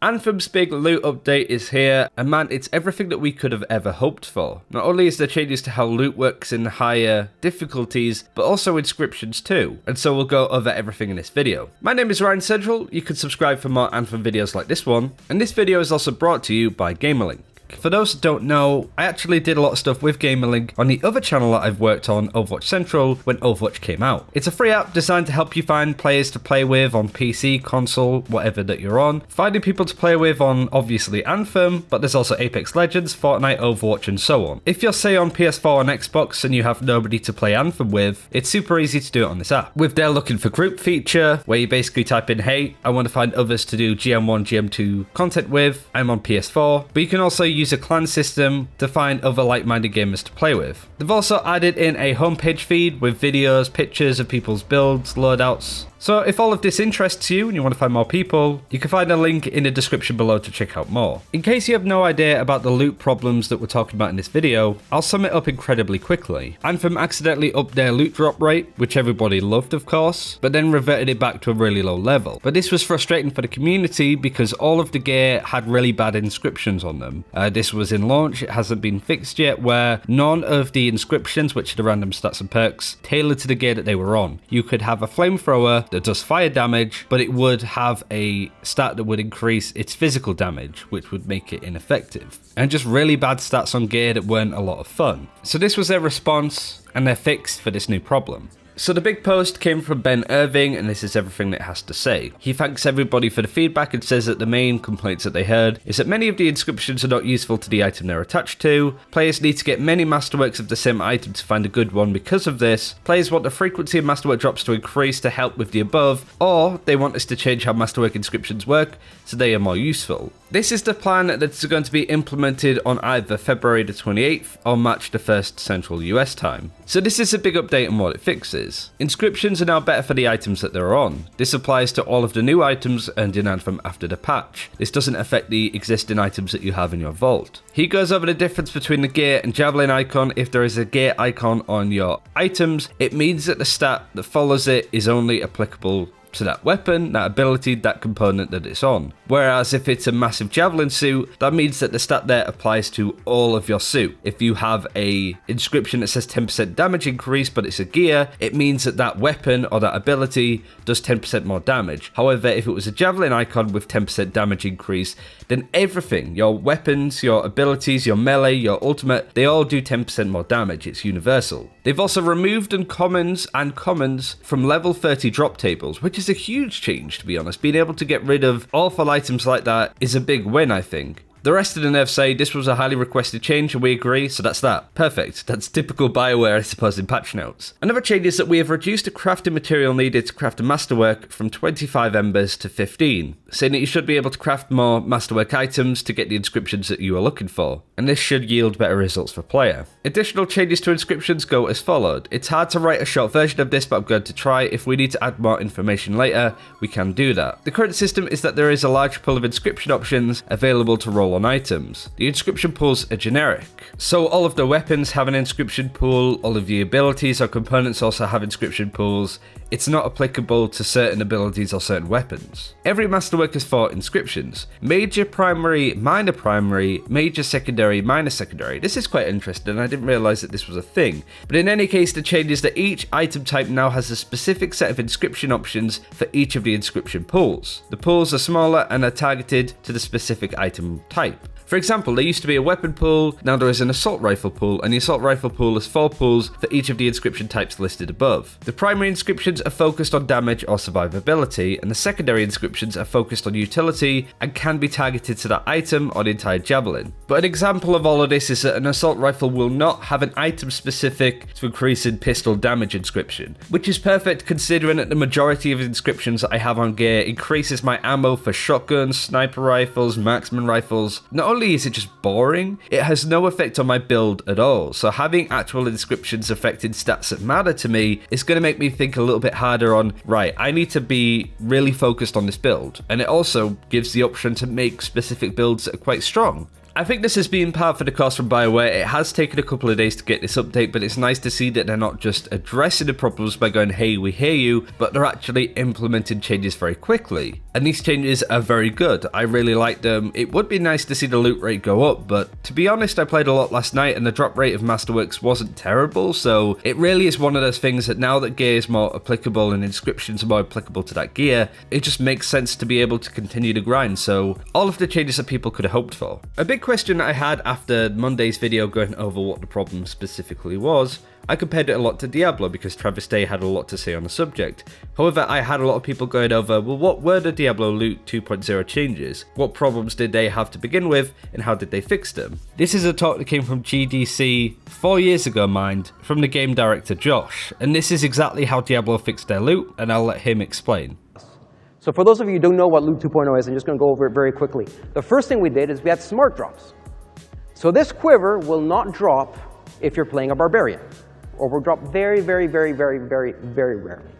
Anthem's big loot update is here, and man, it's everything that we could have ever hoped for. Not only is there changes to how loot works in higher difficulties, but also inscriptions too, and so we'll go over everything in this video. My name is Ryan Central, you can subscribe for more Anthem videos like this one, and this video is also brought to you by Gamerlink. For those that don't know, I actually did a lot of stuff with Gamerlink on the other channel that I've worked on, Overwatch Central, when Overwatch came out. It's a free app designed to help you find players to play with on PC, console, whatever that you're on. Finding people to play with on, obviously, Anthem, but there's also Apex Legends, Fortnite, Overwatch, and so on. If you're, say, on PS4 or Xbox and you have nobody to play Anthem with, it's super easy to do it on this app. With their looking for group feature, where you basically type in, hey, I want to find others to do GM1, GM2 content with, I'm on PS4, but you can also use a clan system to find other like-minded gamers to play with. They've also added in a homepage feed with videos, pictures of people's builds, loadouts. So if all of this interests you and you want to find more people, you can find a link in the description below to check out more. In case you have no idea about the loot problems that we're talking about in this video, I'll sum it up incredibly quickly. Anthem accidentally upped their loot drop rate, which everybody loved of course, but then reverted it back to a really low level. But this was frustrating for the community because all of the gear had really bad inscriptions on them. This was in launch, it hasn't been fixed yet, where none of the inscriptions, which are the random stats and perks, tailored to the gear that they were on. You could have a flamethrower that does fire damage, but it would have a stat that would increase its physical damage, which would make it ineffective. And just really bad stats on gear that weren't a lot of fun. So this was their response and their fix for this new problem. So the big post came from Ben Irving, and this is everything that it has to say. He thanks everybody for the feedback and says that the main complaints that they heard is that many of the inscriptions are not useful to the item they're attached to. Players need to get many masterworks of the same item to find a good one because of this. Players want the frequency of masterwork drops to increase to help with the above, or they want us to change how masterwork inscriptions work so they are more useful. This is the plan that's going to be implemented on either February the 28th or March the 1st Central US time. So this is a big update on what it fixes. Inscriptions are now better for the items that they're on. This applies to all of the new items earned in Anthem after the patch. This doesn't affect the existing items that you have in your vault. He goes over the difference between the gear and javelin icon. If there is a gear icon on your items, it means that the stat that follows it is only applicable to that weapon, that ability, that component that it's on. Whereas if it's a massive javelin suit, that means that the stat there applies to all of your suit. If you have a inscription that says 10% damage increase, but it's a gear, it means that that weapon or that ability does 10% more damage. However, if it was a javelin icon with 10% damage increase, then everything, your weapons, your abilities, your melee, your ultimate, they all do 10% more damage. It's universal. They've also removed uncommons and commons from level 30 drop tables, which is a huge change, to be honest. Being able to get rid of awful items like that is a big win, I think. The rest of the nerfs say this was a highly requested change and we agree, so that's that. Perfect. That's typical BioWare, I suppose, in patch notes. Another change is that we have reduced the crafting material needed to craft a masterwork from 25 embers to 15, saying that you should be able to craft more masterwork items to get the inscriptions that you are looking for, and this should yield better results for player. Additional changes to inscriptions go as followed. It's hard to write a short version of this, but I'm going to try. If we need to add more information later, we can do that. The current system is that there is a large pool of inscription options available to roll on items. The inscription pools are generic, so all of the weapons have an inscription pool, all of the abilities or components also have inscription pools. It's not applicable to certain abilities or certain weapons. Every masterwork has 4 inscriptions: major, primary, minor primary, major secondary, minor secondary. This is quite interesting, I didn't realise that this was a thing. But in any case, the change is that each item type now has a specific set of inscription options for each of the inscription pools. The pools are smaller and are targeted to the specific item type. For example, there used to be a weapon pool, now there is an assault rifle pool, and the assault rifle pool has 4 pools for each of the inscription types listed above. The primary inscriptions are focused on damage or survivability, and the secondary inscriptions are focused on utility and can be targeted to that item or the entire javelin. But an example of all of this is that an assault rifle will not have an item specific to increase in pistol damage inscription, which is perfect considering that the majority of inscriptions that I have on gear increases my ammo for shotguns, sniper rifles, marksman rifles. Not only is it just boring, it has no effect on my build at all, so having actual inscriptions affecting stats that matter to me is going to make me think a little bit harder on, right, I need to be really focused on this build, and it also gives the option to make specific builds that are quite strong. I think this has been par for the course from BioWare. It has taken a couple of days to get this update, but it's nice to see that they're not just addressing the problems by going, hey, we hear you, but they're actually implementing changes very quickly. And these changes are very good. I really like them. It would be nice to see the loot rate go up, but to be honest, I played a lot last night and the drop rate of Masterworks wasn't terrible, so it really is one of those things that now that gear is more applicable and inscriptions are more applicable to that gear, it just makes sense to be able to continue to grind. So all of the changes that people could have hoped for. A big question I had after Monday's video going over what the problem specifically was, I compared it a lot to Diablo because Travis Day had a lot to say on the subject. However, I had a lot of people going over, well, what were the Diablo Loot 2.0 changes? What problems did they have to begin with, and how did they fix them? This is a talk that came from GDC 4 years ago, mind, from the game director Josh, and this is exactly how Diablo fixed their loot, and I'll let him explain. So for those of you who don't know what Loot 2.0 is, I'm just going to go over it very quickly. The first thing we did is we had smart drops. So this quiver will not drop if you're playing a barbarian, or will drop very, very, very, very, very, very rarely.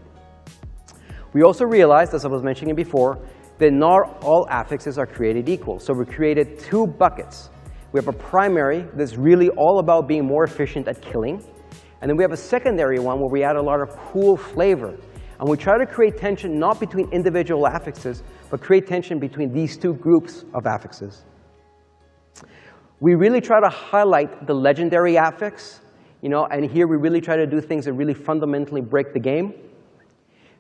We also realized, as I was mentioning before, that not all affixes are created equal. So we created two buckets. We have a primary that's really all about being more efficient at killing. And then we have a secondary one where we add a lot of cool flavor. And we try to create tension not between individual affixes, but create tension between these two groups of affixes. We really try to highlight the legendary affix, and here we really try to do things that really fundamentally break the game.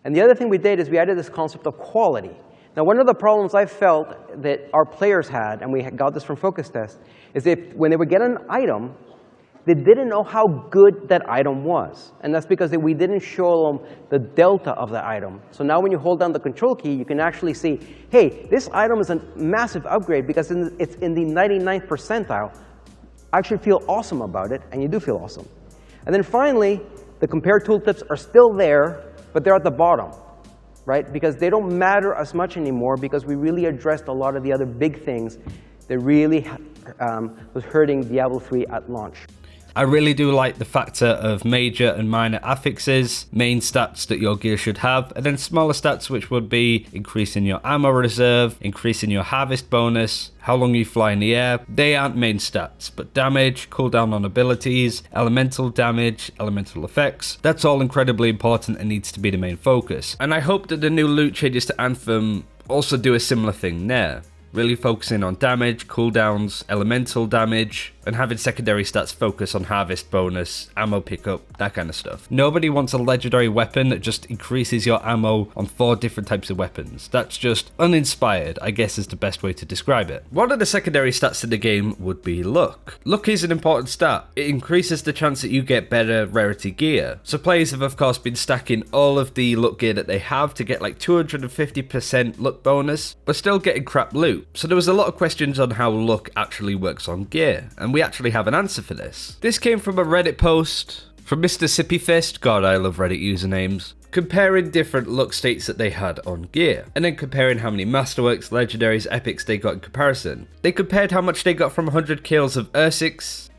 And the other thing we did is we added this concept of quality. Now, one of the problems I felt that our players had, and we got this from Focus Test, is that when they would get an item, they didn't know how good that item was. And that's because we didn't show them the delta of the item. So now when you hold down the control key, you can actually see, hey, this item is a massive upgrade because it's in the 99th percentile. I actually feel awesome about it, and you do feel awesome. And then finally, the compare tooltips are still there, but they're at the bottom, right? Because they don't matter as much anymore because we really addressed a lot of the other big things that really was hurting Diablo 3 at launch. I really do like the factor of major and minor affixes, main stats that your gear should have, and then smaller stats which would be increasing your ammo reserve, increasing your harvest bonus, how long you fly in the air. They aren't main stats, but damage, cooldown on abilities, elemental damage, elemental effects, that's all incredibly important and needs to be the main focus. And I hope that the new loot changes to Anthem also do a similar thing there. Really focusing on damage, cooldowns, elemental damage, and having secondary stats focus on harvest bonus, ammo pickup, that kind of stuff. Nobody wants a legendary weapon that just increases your ammo on 4 different types of weapons. That's just uninspired, I guess is the best way to describe it. One of the secondary stats in the game would be luck. Luck is an important stat. It increases the chance that you get better rarity gear. So players have of course been stacking all of the luck gear that they have to get like 250% luck bonus, but still getting crap loot. So there was a lot of questions on how luck actually works on gear, and we actually have an answer for this. This came from a Reddit post from Mr. Sippy Fist, God I love Reddit usernames, comparing different luck states that they had on gear, and then comparing how many Masterworks, Legendaries, Epics they got in comparison. They compared how much they got from 100 kills of Ursixi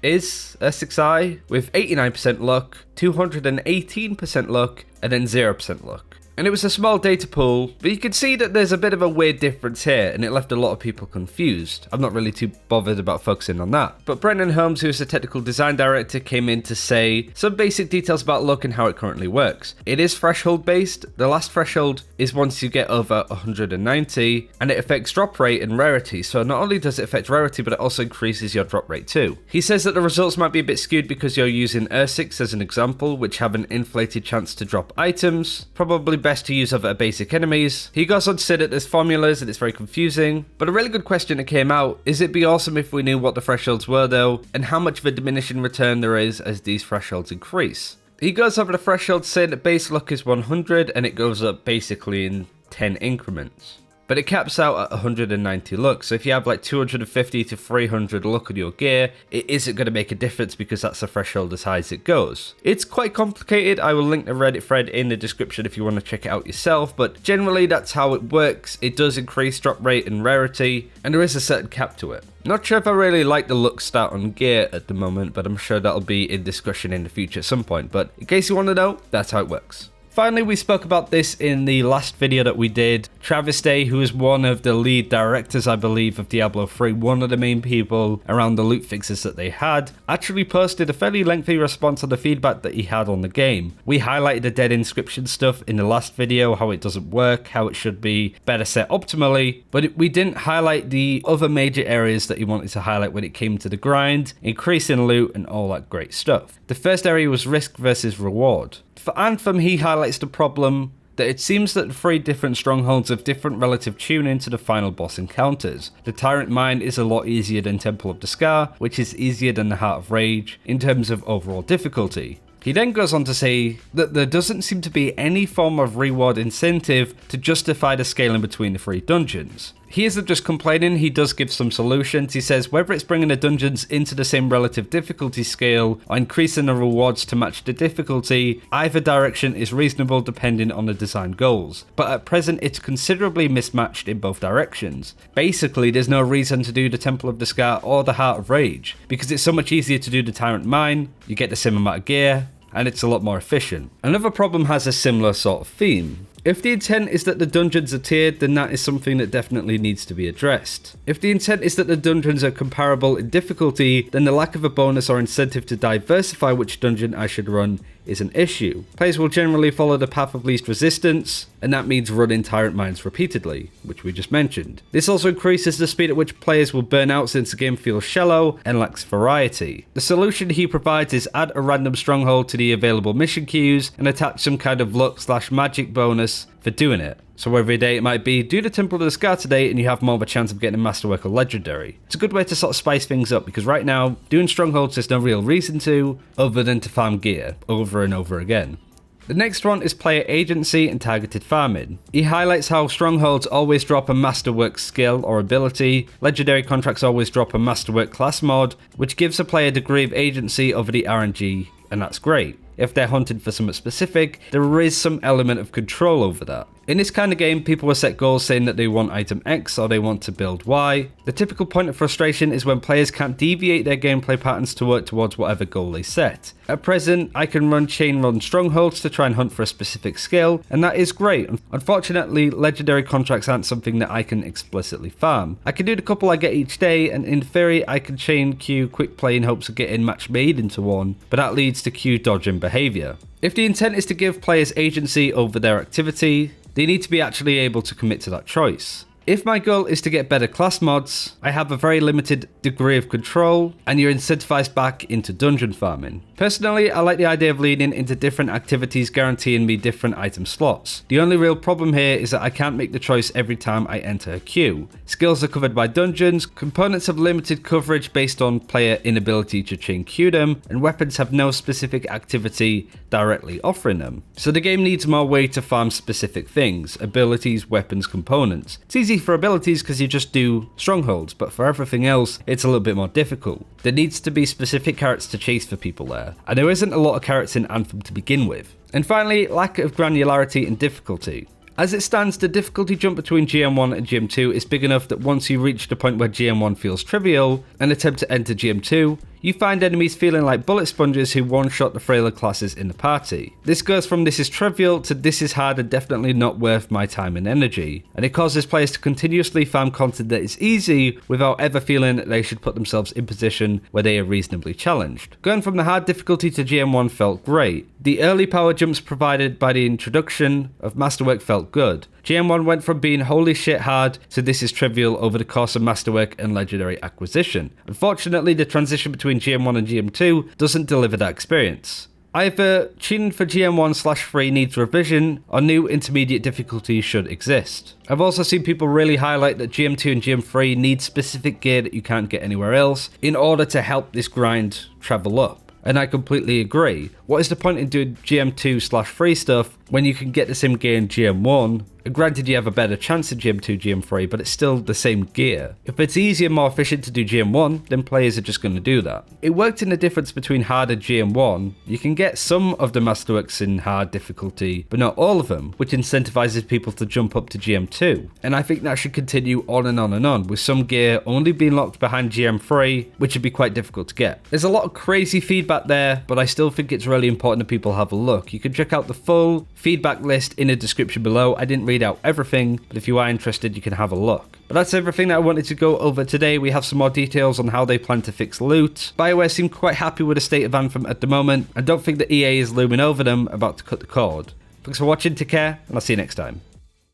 with 89% luck, 218% luck, and then 0% luck. And it was a small data pool, but you can see that there's a bit of a weird difference here, and it left a lot of people confused. I'm not really too bothered about focusing on that. But Brendan Holmes, who is the technical design director, came in to say some basic details about luck and how it currently works. It is threshold based. The last threshold is once you get over 190, and it affects drop rate and rarity. So not only does it affect rarity, but it also increases your drop rate too. He says that the results might be a bit skewed because you're using Ursix as an example, which have an inflated chance to drop items. Probably best to use other basic enemies. He goes on to say that there's formulas and it's very confusing, but a really good question that came out is it'd be awesome if we knew what the thresholds were though, and how much of a diminishing return there is as these thresholds increase. He goes over the thresholds saying that base luck is 100 and it goes up basically in 10 increments. But it caps out at 190 luck, so if you have like 250 to 300 luck on your gear, it isn't going to make a difference because that's the threshold as high as it goes. It's quite complicated. I will link the Reddit thread in the description if you want to check it out yourself, but generally that's how it works. It does increase drop rate and rarity, and there is a certain cap to it. Not sure if I really like the luck stat on gear at the moment, but I'm sure that'll be in discussion in the future at some point, but in case you want to know, that's how it works. Finally, we spoke about this in the last video that we did. Travis Day, who is one of the lead directors, I believe, of Diablo 3, one of the main people around the loot fixes that they had, actually posted a fairly lengthy response on the feedback that he had on the game. We highlighted the dead inscription stuff in the last video, how it doesn't work, how it should be better set optimally, but we didn't highlight the other major areas that he wanted to highlight when it came to the grind, increasing loot, and all that great stuff. The first area was risk versus reward. For Anthem, he highlights the problem that it seems that the 3 different strongholds have different relative tuning to the final boss encounters. The Tyrant Mine is a lot easier than Temple of the Scar, which is easier than the Heart of Rage in terms of overall difficulty. He then goes on to say that there doesn't seem to be any form of reward incentive to justify the scaling between the 3 dungeons. He isn't just complaining, he does give some solutions. He says whether it's bringing the dungeons into the same relative difficulty scale or increasing the rewards to match the difficulty, either direction is reasonable depending on the design goals. But at present it's considerably mismatched in both directions. Basically, there's no reason to do the Temple of the Scar or the Heart of Rage, because it's so much easier to do the Tyrant Mine, you get the same amount of gear, and it's a lot more efficient. Another problem has a similar sort of theme. If the intent is that the dungeons are tiered, then that is something that definitely needs to be addressed. If the intent is that the dungeons are comparable in difficulty, then the lack of a bonus or incentive to diversify which dungeon I should run is an issue. Players will generally follow the path of least resistance, and that means running Tyrant Mines repeatedly, which we just mentioned. This also increases the speed at which players will burn out since the game feels shallow and lacks variety. The solution he provides is add a random stronghold to the available mission queues and attach some kind of luck/magic bonus for doing it. So every day it might be, do the Temple of the Scar today and you have more of a chance of getting a Masterwork or Legendary. It's a good way to sort of spice things up, because right now, doing Strongholds there's no real reason to, other than to farm gear over and over again. The next one is player agency and targeted farming. He highlights how Strongholds always drop a Masterwork skill or ability, Legendary contracts always drop a Masterwork class mod, which gives a player a degree of agency over the RNG, and that's great. If they're hunting for something specific, there is some element of control over that. In this kind of game, people will set goals saying that they want item X or they want to build Y. The typical point of frustration is when players can't deviate their gameplay patterns to work towards whatever goal they set. At present, I can run chain run strongholds to try and hunt for a specific skill, and that is great. Unfortunately, legendary contracts aren't something that I can explicitly farm. I can do the couple I get each day, and in theory, I can chain queue quick play in hopes of getting match made into one, but that leads to queue dodging behavior. If the intent is to give players agency over their activity, they need to be actually able to commit to that choice. If my goal is to get better class mods, I have a very limited degree of control, and you're incentivized back into dungeon farming. Personally, I like the idea of leaning into different activities guaranteeing me different item slots. The only real problem here is that I can't make the choice every time I enter a queue. Skills are covered by dungeons, components have limited coverage based on player inability to chain queue them, and weapons have no specific activity directly offering them. So the game needs more way to farm specific things, abilities, weapons, components. It's easy for abilities because you just do strongholds, but for everything else, it's a little bit more difficult. There needs to be specific carrots to chase for people there, and there isn't a lot of carrots in Anthem to begin with. And finally, lack of granularity and difficulty. As it stands, the difficulty jump between GM1 and GM2 is big enough that once you reach the point where GM1 feels trivial and attempt to enter GM2, you find enemies feeling like bullet sponges who one-shot the frailer classes in the party. This goes from this is trivial to this is hard and definitely not worth my time and energy, and it causes players to continuously farm content that is easy without ever feeling that they should put themselves in position where they are reasonably challenged. Going from the hard difficulty to GM1 felt great. The early power jumps provided by the introduction of Masterwork felt good. GM1 went from being holy shit hard to this is trivial over the course of Masterwork and Legendary acquisition. Unfortunately, the transition between GM1 and GM2 doesn't deliver that experience. Either tuning for GM1/3 needs revision, or new intermediate difficulties should exist. I've also seen people really highlight that GM2 and GM3 need specific gear that you can't get anywhere else in order to help this grind travel up. And I completely agree. What is the point in doing GM2/3 stuff when you can get the same gear in GM1? Granted, you have a better chance in GM2, GM3, but it's still the same gear. If it's easier and more efficient to do GM1, then players are just going to do that. It worked in the difference between hard and GM1. You can get some of the Masterworks in hard difficulty, but not all of them, which incentivizes people to jump up to GM2. And I think that should continue on and on and on, with some gear only being locked behind GM3, which would be quite difficult to get. There's a lot of crazy feedback there, but I still think it's really important that people have a look. You can check out the full feedback list in the description below. I didn't read out everything, but if you are interested, you can have a look. But that's everything that I wanted to go over today. We have some more details on how they plan to fix loot. BioWare seem quite happy with the state of Anthem at the moment. I don't think that EA is looming over them about to cut the cord. Thanks for watching, take care, and I'll see you next time.